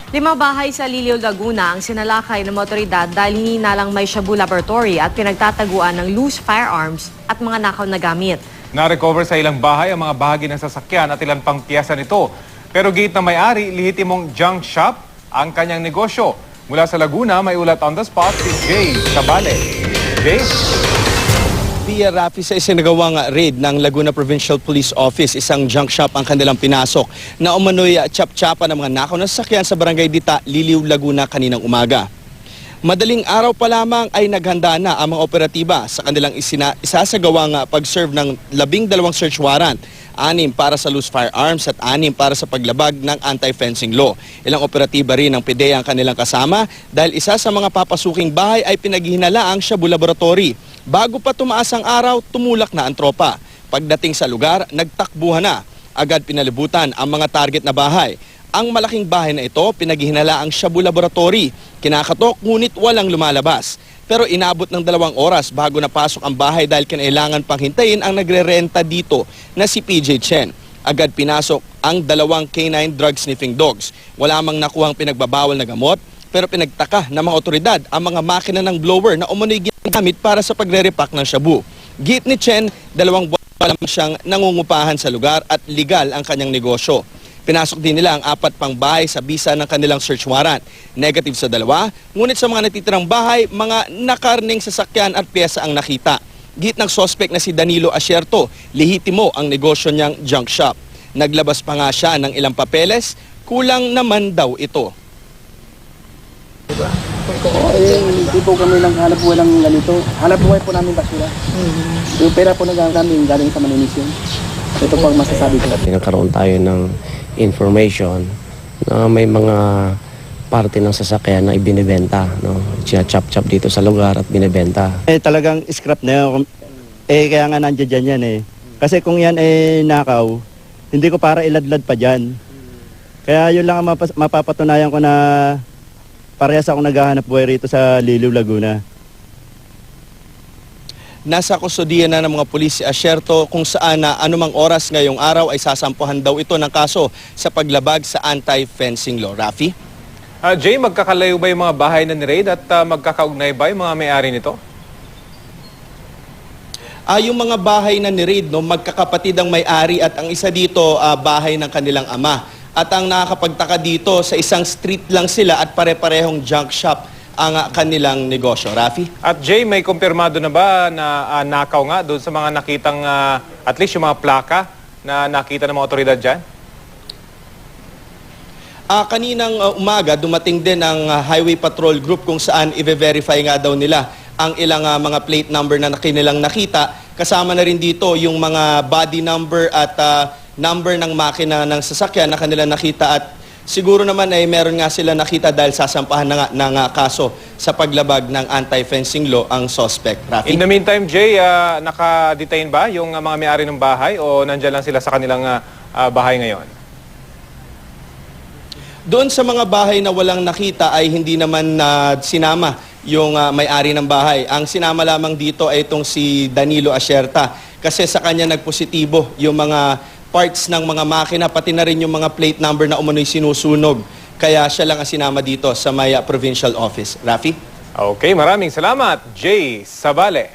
5 bahay sa Liliw, Laguna ang sinalakay ng otoridad dahil hininalang may Shabu Laboratory at pinagtataguan ng loose firearms at mga nakaw na gamit. Na-recover sa ilang bahay ang mga bahagi ng sasakyan at ilang pang piyesa nito. Pero gate na may-ari, lihitimong junk shop ang kanyang negosyo. Mula sa Laguna, may ulat on the spot si Jay Sabale. Jay? Via Rafi sa isinagawang raid ng Laguna Provincial Police Office, isang junk shop ang kanilang pinasok na umano'y chap-chapa ng mga nakaw na sasakyan sa Barangay Dita, Liliw, Laguna kaninang umaga. Madaling araw pa lamang ay naghanda na ang mga operatiba sa kanilang isasagawang pag-serve ng 12 search warrant, 6 para sa loose firearms at 6 para sa paglabag ng anti-fencing law. Ilang operatiba rin ng PDEA ang kanilang kasama dahil isa sa mga papasuking bahay ay pinaghihinala ang Shabu Laboratory. Bago pa tumaas ang araw, tumulak na ang tropa. Pagdating sa lugar, nagtakbuhan na. Agad pinalibutan ang mga target na bahay. Ang malaking bahay na ito, pinaghihinala ang Shabu Laboratory. Kinakatok ngunit walang lumalabas. Pero inabot ng 2 oras bago napasok ang bahay dahil kinailangan pang hintayin ang nagre-renta dito na si PJ Chen. Agad pinasok ang 2 canine drug sniffing dogs. Wala mang nakuhang pinagbabawal na gamot, pero pinagtaka ng mga otoridad ang mga makina ng blower na umunoy ginagamit para sa pagre-repack ng shabu. Git ni Chen, 2 buwan pa lamang siyang nangungupahan sa lugar at legal ang kanyang negosyo. Pinasok din nila ang 4 pang bahay sa bisa ng kanilang search warrant. Negative sa 2, ngunit sa mga natitirang bahay, mga nakarning sasakyan at pyesa ang nakita. Git ng sospek na si Danilo Asierto, lehitimo ang negosyo niyang junk shop. Naglabas pa nga siya ng ilang papeles, kulang naman daw ito. Hindi po kami lang hanap buhay lang ganito. Hanap buhay po namin basura. Yung pera po namin galing sa maninisyon. Ito po ang masasabi ko. Nagkaroon tayo ng information na may mga parte ng sasakyan na ibinibenta. No? Chop-chop dito sa lugar at binibenta. Talagang scrap na yun. Kaya nga nandiyan yan eh. Kasi kung yan nakaw, hindi ko para iladlad pa dyan. Kaya yun lang ang mapapatunayan ko na parehas ako naghahanap buhay rito sa Liliw, Laguna. Nasa kustodiya na ng mga pulis si Asierto kung saan na anumang oras ngayong araw ay sasampuhan daw ito ng kaso sa paglabag sa anti-fencing law. Rafi? Jay, magkakalayo ba yung mga bahay na ni-raid at magkakaugnay ba yung mga may-ari nito? Yung mga bahay na ni-raid, no, magkakapatid ang may-ari at ang isa dito bahay ng kanilang ama. At ang nakakapagtaka dito, sa isang street lang sila at pare-parehong junk shop ang kanilang negosyo. Rafi? At Jay, may kumpirmado na ba na nakaw nga doon sa mga nakitang, at least yung mga plaka na nakita ng mga otoridad dyan? Kaninang umaga, dumating din ang Highway Patrol Group kung saan i-verify nga daw nila ang ilang mga plate number na kanilang nakita. Kasama na rin dito yung mga body number at number ng makina ng sasakyan na kanilang nakita at siguro naman ay meron nga sila nakita dahil sasampahan na nga ng kaso sa paglabag ng anti-fencing law ang suspect. Rafi? In the meantime, Jay, naka-detain ba yung mga may-ari ng bahay o nandyan lang sila sa kanilang bahay ngayon? Doon sa mga bahay na walang nakita ay hindi naman sinama yung may-ari ng bahay. Ang sinama lamang dito ay itong si Danilo Asierta kasi sa kanya nagpositibo yung mga parts ng mga makina, pati na rin yung mga plate number na umunoy sinusunog. Kaya siya lang ang sinama dito sa Maya Provincial Office. Rafi? Okay, maraming salamat, Jay Sabale.